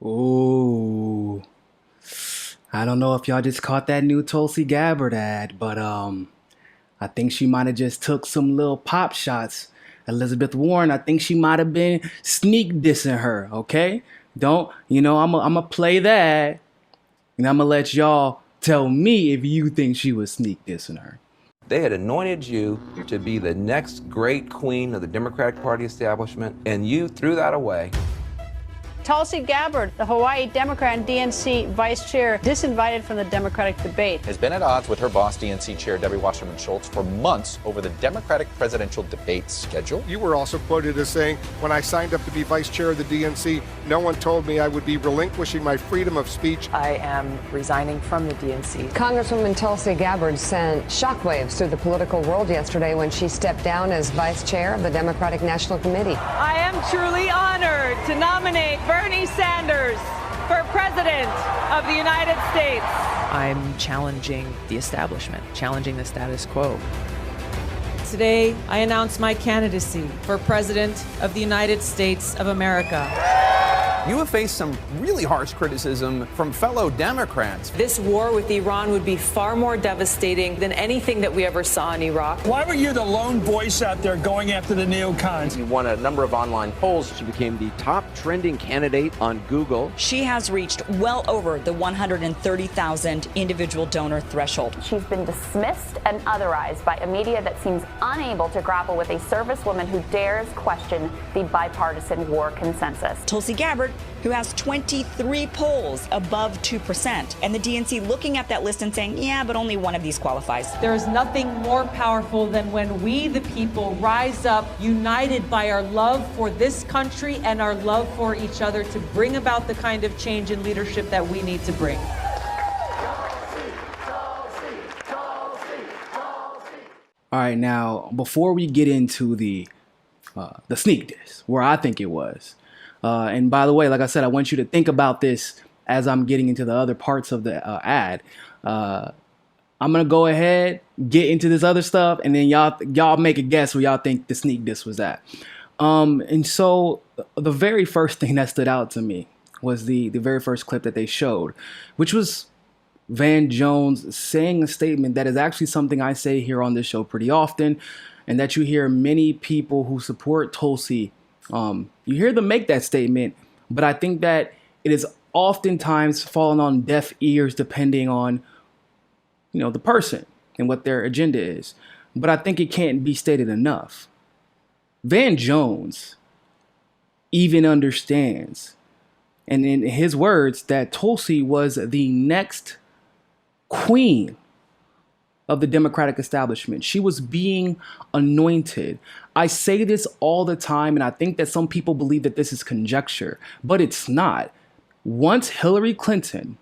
Ooh, I don't know if y'all just caught that new Tulsi Gabbard ad, but I think she might have just took some little pop shots. Elizabeth Warren, I think she might have been sneak dissing her. Okay, I'ma play that, and I'ma let y'all tell me if you think she was sneak dissing her. They had anointed you to be the next great queen of the Democratic Party establishment, and you threw that away. Tulsi Gabbard, the Hawaii Democrat and DNC vice chair, disinvited from the Democratic debate, has been at odds with her boss, DNC chair Debbie Wasserman Schultz, for months over the Democratic presidential debate schedule. You were also quoted as saying, when I signed up to be vice chair of the DNC, no one told me I would be relinquishing my freedom of speech. I am resigning from the DNC. Congresswoman Tulsi Gabbard sent shockwaves through the political world yesterday when she stepped down as vice chair of the Democratic National Committee. I am truly honored to nominate Bernie Sanders for President of the United States. I'm challenging the establishment, challenging the status quo. Today, I announce my candidacy for President of the United States of America. You have faced some really harsh criticism from fellow Democrats. This war with Iran would be far more devastating than anything that we ever saw in Iraq. Why were you the lone voice out there going after the neocons? You won a number of online polls. She became the top trending candidate on Google. She has reached well over the 130,000 individual donor threshold. She's been dismissed and otherized by a media that seems unable to grapple with a servicewoman who dares question the bipartisan war consensus. Tulsi Gabbard, who has 23 polls above 2%, and the DNC looking at that list and saying, yeah, but only one of these qualifies. There is nothing more powerful than when we, the people, rise up united by our love for this country and our love for each other to bring about the kind of change in leadership that we need to bring. All right, now before we get into the sneak diss, where I think it was. And by the way, like I said, I want you to think about this as I'm getting into the other parts of the ad. I'm going to go ahead, get into this other stuff, and then y'all make a guess where y'all think the sneak diss was at. And so the very first thing that stood out to me was the very first clip that they showed, which was Van Jones saying a statement that is actually something I say here on this show pretty often, and that you hear many people who support Tulsi you hear them make that statement, but I think that it is oftentimes fallen on deaf ears depending on, the person and what their agenda is. But I think it can't be stated enough. Van Jones even understands, and in his words, that Tulsi was the next queen of the Democratic establishment. She was being anointed. I say this all the time, and I think that some people believe that this is conjecture, but it's not. Once Hillary Clinton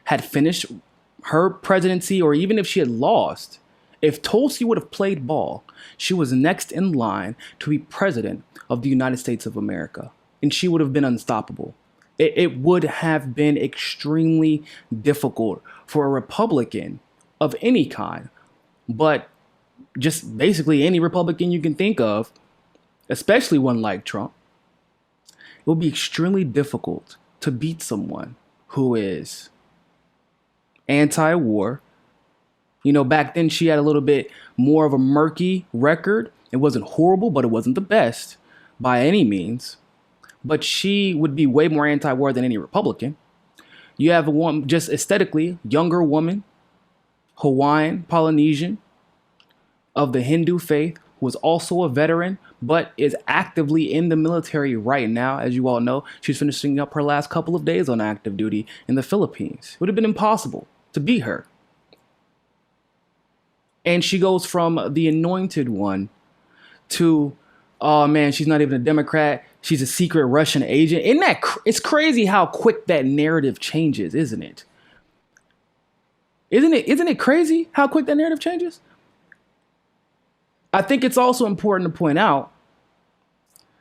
had finished her presidency, or even if she had lost, if Tulsi would have played ball, she was next in line to be president of the United States of America, and she would have been unstoppable. It would have been extremely difficult for a Republican of any kind, but just basically any Republican you can think of, especially one like Trump. It will be extremely difficult to beat someone who is anti-war. Back then she had a little bit more of a murky record. It wasn't horrible, but it wasn't the best by any means. But she would be way more anti-war than any Republican. You have a woman, just aesthetically, younger woman, Hawaiian, Polynesian, of the Hindu faith, who is also a veteran, but is actively in the military right now. As you all know, she's finishing up her last couple of days on active duty in the Philippines. It would have been impossible to beat her. And she goes from the anointed one to, oh man, she's not even a Democrat. She's a secret Russian agent. It's crazy how quick that narrative changes, isn't it? Isn't it crazy how quick that narrative changes? I think it's also important to point out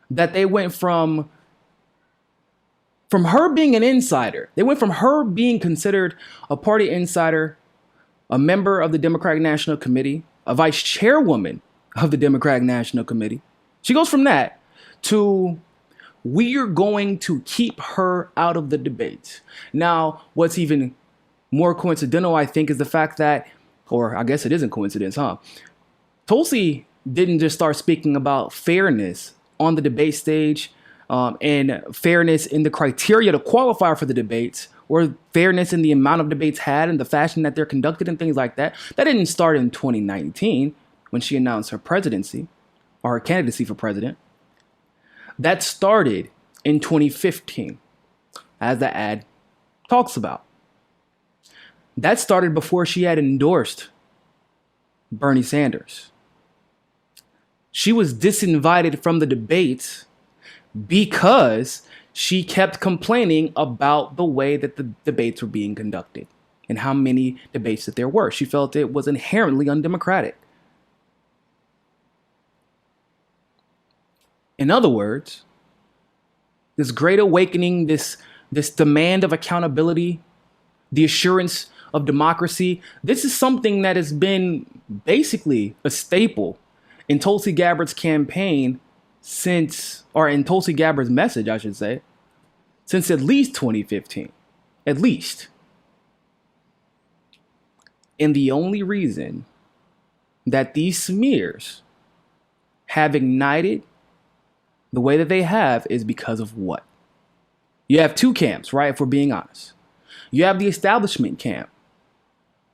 that they went from her being an insider. They went from her being considered a party insider, a member of the Democratic National Committee, a vice chairwoman of the Democratic National Committee. She goes from that to we are going to keep her out of the debates. Now, what's even more coincidental, I think, is the fact that, or I guess it isn't coincidence, huh? Tulsi didn't just start speaking about fairness on the debate stage and fairness in the criteria to qualify for the debates, or fairness in the amount of debates had and the fashion that they're conducted and things like that. That didn't start in 2019 when she announced her presidency or her candidacy for president. That started in 2015, as the ad talks about. That started before she had endorsed Bernie Sanders. She was disinvited from the debates because she kept complaining about the way that the debates were being conducted and how many debates that there were. She felt it was inherently undemocratic. In other words, this great awakening, this demand of accountability, the assurance of democracy, this is something that has been basically a staple in Tulsi Gabbard's campaign since, or in Tulsi Gabbard's message, I should say, since at least 2015. At least. And the only reason that these smears have ignited the way that they have is because of what? You have two camps, right? If we're being honest. You have the establishment camp,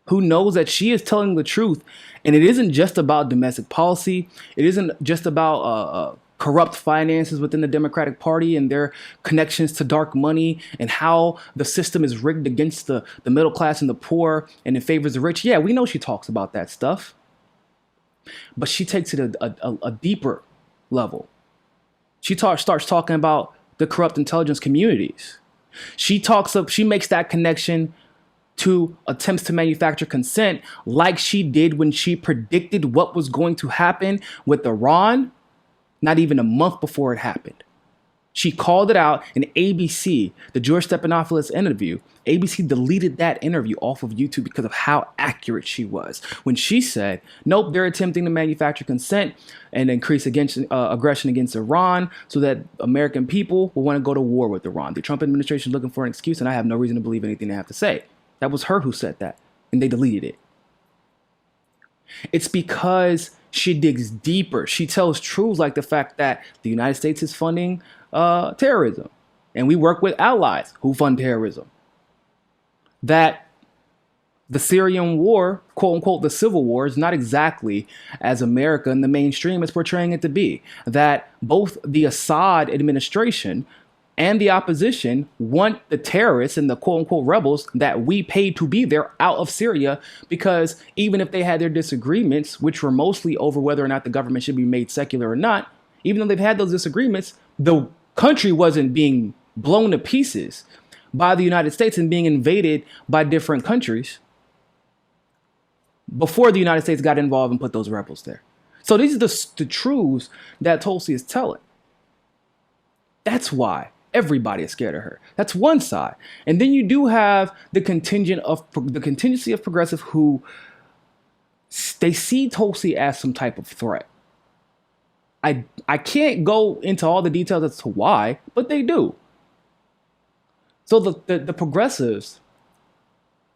who knows that she is telling the truth. And it isn't just about domestic policy. It isn't just about corrupt finances within the Democratic Party and their connections to dark money and how the system is rigged against the middle class and the poor and in favor of the rich. Yeah, we know she talks about that stuff. But she takes it a deeper level. She starts talking about the corrupt intelligence communities. She makes that connection to attempts to manufacture consent, like she did when she predicted what was going to happen with Iran, not even a month before it happened. She called it out in ABC, the George Stephanopoulos interview. ABC deleted that interview off of YouTube because of how accurate she was. When she said, nope, they're attempting to manufacture consent and increase aggression against Iran so that American people will want to go to war with Iran. The Trump administration is looking for an excuse, and I have no reason to believe anything they have to say. That was her who said that, and they deleted it. It's because she digs deeper. She tells truths like the fact that the United States is funding terrorism, and we work with allies who fund terrorism. That the Syrian war, quote unquote, the civil war, is not exactly as America in the mainstream is portraying it to be. That both the Assad administration and the opposition want the terrorists and the quote unquote rebels that we paid to be there out of Syria, because even if they had their disagreements, which were mostly over whether or not the government should be made secular or not, even though they've had those disagreements, the country wasn't being blown to pieces by the United States and being invaded by different countries before the United States got involved and put those rebels there. So these are the truths that Tulsi is telling. That's why everybody is scared of her. That's one side. And then you do have the contingency of progressive who they see Tulsi as some type of threat. I can't go into all the details as to why, but they do. So the progressives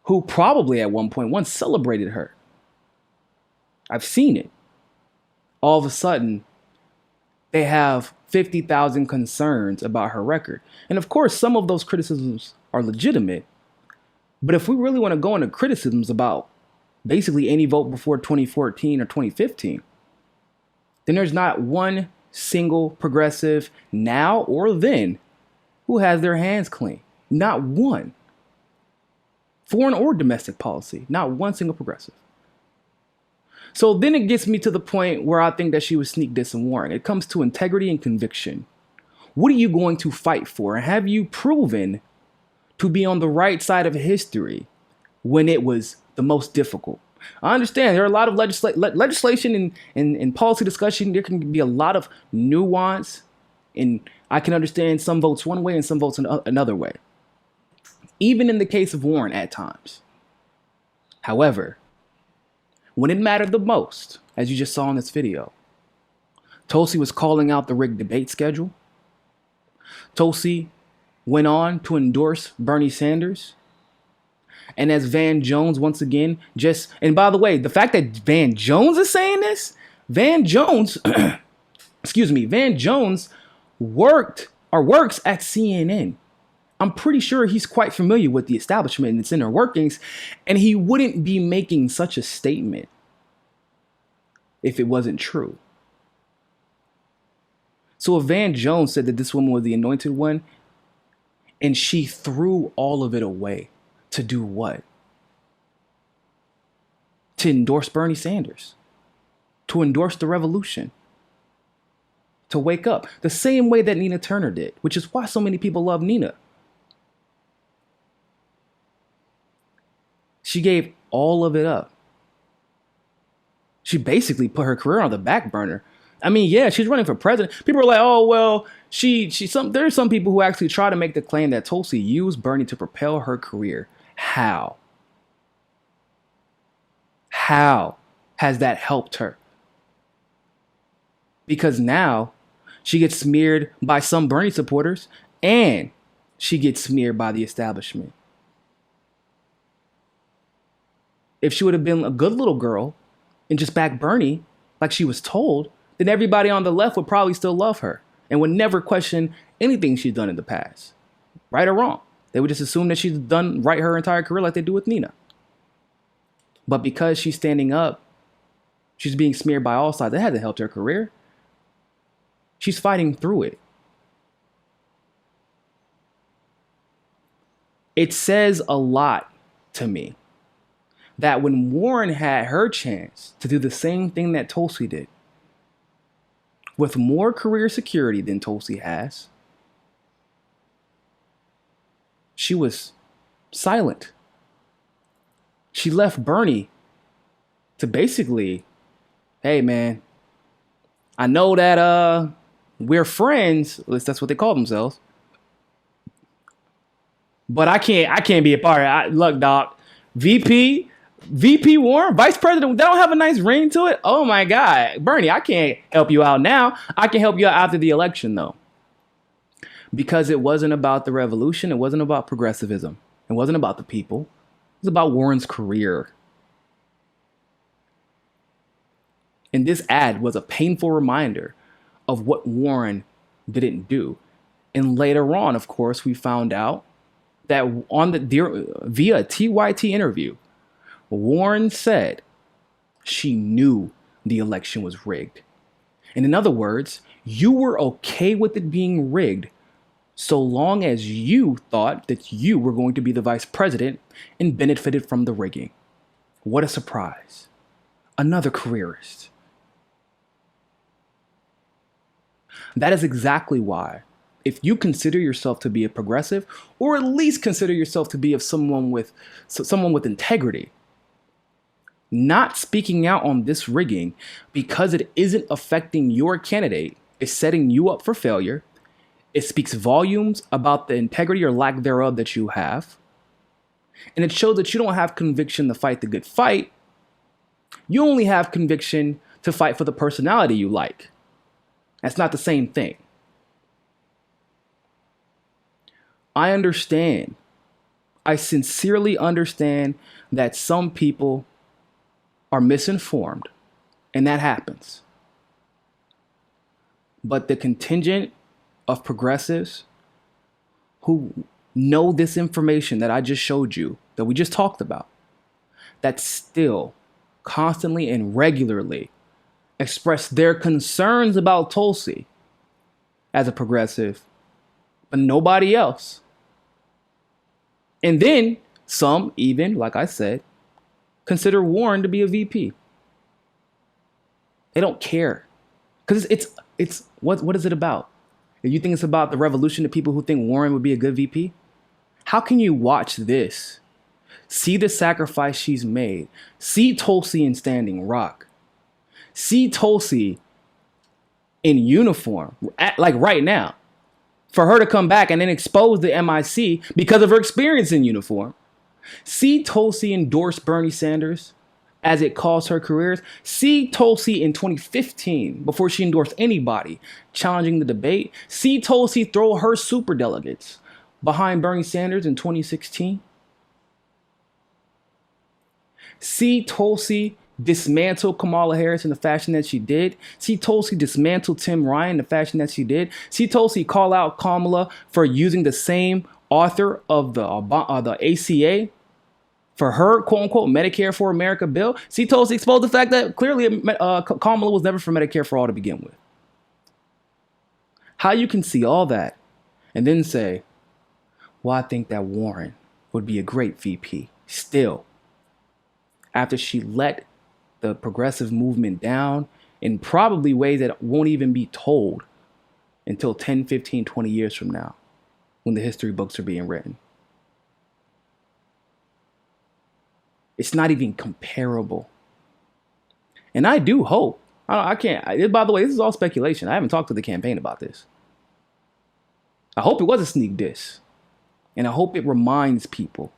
who probably at one point once celebrated her, I've seen it. All of a sudden, they have 50,000 concerns about her record. And of course, some of those criticisms are legitimate. But if we really want to go into criticisms about basically any vote before 2014 or 2015, then there's not one single progressive now or then who has their hands clean. Not one. Foreign or domestic policy. Not one single progressive. So then it gets me to the point where I think that she was sneak dissing Warren. It comes to integrity and conviction. What are you going to fight for? And have you proven to be on the right side of history when it was the most difficult? I understand there are a lot of legislation and policy discussion. There can be a lot of nuance, and I can understand some votes one way and some votes another way. Even in the case of Warren at times. However, when it mattered the most, as you just saw in this video, Tulsi was calling out the rigged debate schedule. Tulsi went on to endorse Bernie Sanders. And as Van Jones, once again, and by the way, the fact that Van Jones is saying this, Van Jones, Van Jones works at CNN. I'm pretty sure he's quite familiar with the establishment and its inner workings, and he wouldn't be making such a statement if it wasn't true. So if Van Jones said that this woman was the anointed one, and she threw all of it away, to do what? To endorse Bernie Sanders, to endorse the revolution, to wake up the same way that Nina Turner did, which is why so many people love Nina. She gave all of it up. She basically put her career on the back burner. I mean, yeah, she's running for president. People are like, oh, well, there's some people who actually try to make the claim that Tulsi used Bernie to propel her career. How? How has that helped her? Because now she gets smeared by some Bernie supporters and she gets smeared by the establishment. If she would have been a good little girl and just backed Bernie like she was told, then everybody on the left would probably still love her and would never question anything she's done in the past, right or wrong. They would just assume that she's done right her entire career like they do with Nina. But because she's standing up, she's being smeared by all sides. That hasn't helped her career. She's fighting through it. It says a lot to me that when Warren had her chance to do the same thing that Tulsi did, with more career security than Tulsi has, she was silent. She left Bernie to basically, hey man, I know that we're friends, at least that's what they call themselves, but I can't be a part of it. Look, doc, VP Warren, Vice President, they don't have a nice ring to it. Oh my God, Bernie, I can't help you out now. I can help you out after the election though. Because it wasn't about the revolution. It wasn't about progressivism. It wasn't about the people. It was about Warren's career. And this ad was a painful reminder of what Warren didn't do. And later on, of course, we found out that via a TYT interview, Warren said she knew the election was rigged. And in other words, you were okay with it being rigged so long as you thought that you were going to be the vice president and benefited from the rigging. What a surprise. Another careerist. That is exactly why, if you consider yourself to be a progressive, or at least consider yourself to be someone with integrity, not speaking out on this rigging because it isn't affecting your candidate is setting you up for failure. It speaks volumes about the integrity or lack thereof that you have. And it shows that you don't have conviction to fight the good fight. You only have conviction to fight for the personality you like. That's not the same thing. I understand. I sincerely understand that some people are misinformed, and that happens. But the contingent of progressives who know this information that I just showed you, that we just talked about, that still constantly and regularly express their concerns about Tulsi as a progressive, but nobody else. And then some even, like I said, consider Warren to be a VP. They don't care. Because it's what is it about? If you think it's about the revolution to people who think Warren would be a good VP, how can you watch this, see the sacrifice she's made, see Tulsi in Standing Rock, see Tulsi in uniform, like right now, for her to come back and then expose the MIC because of her experience in uniform, see Tulsi endorse Bernie Sanders as it cost her careers. See Tulsi in 2015, before she endorsed anybody challenging the debate. See Tulsi throw her superdelegates behind Bernie Sanders in 2016. See Tulsi dismantle Kamala Harris in the fashion that she did. See Tulsi dismantle Tim Ryan in the fashion that she did. See Tulsi call out Kamala for using the same author of the ACA for her quote-unquote Medicare for America bill. See Tulsi expose the fact that clearly Kamala was never for Medicare for all to begin with. How you can see all that and then say, well, I think that Warren would be a great VP still, after she let the progressive movement down in probably ways that won't even be told until 10, 15, 20 years from now, when the history books are being written. It's not even comparable. And I do hope, I can't, by the way, this is all speculation. I haven't talked to the campaign about this. I hope it was a sneak diss. And I hope it reminds people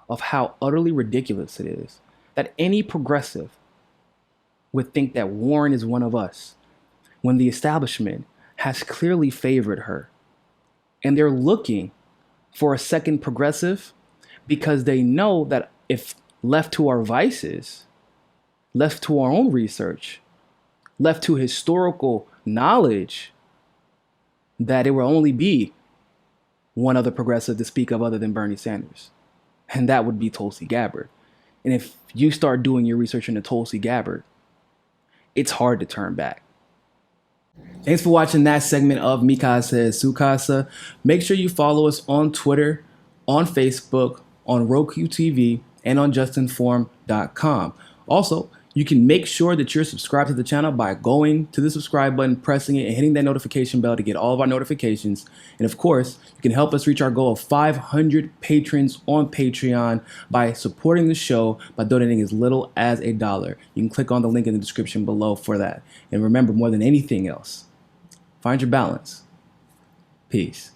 of how utterly ridiculous it is that any progressive would think that Warren is one of us when the establishment has clearly favored her. And they're looking for a second progressive because they know that if left to our vices, left to our own research, left to historical knowledge, that it will only be one other progressive to speak of other than Bernie Sanders. And that would be Tulsi Gabbard. And if you start doing your research into Tulsi Gabbard, it's hard to turn back. Thanks for watching that segment of Mi Casa es Su Casa. Make sure you follow us on Twitter, on Facebook, on Roku TV, and on JustNForm.com. Also, you can make sure that you're subscribed to the channel by going to the subscribe button, pressing it, and hitting that notification bell to get all of our notifications. And of course, you can help us reach our goal of 500 patrons on Patreon by supporting the show by donating as little as $1. You can click on the link in the description below for that. And remember, more than anything else, find your balance. Peace.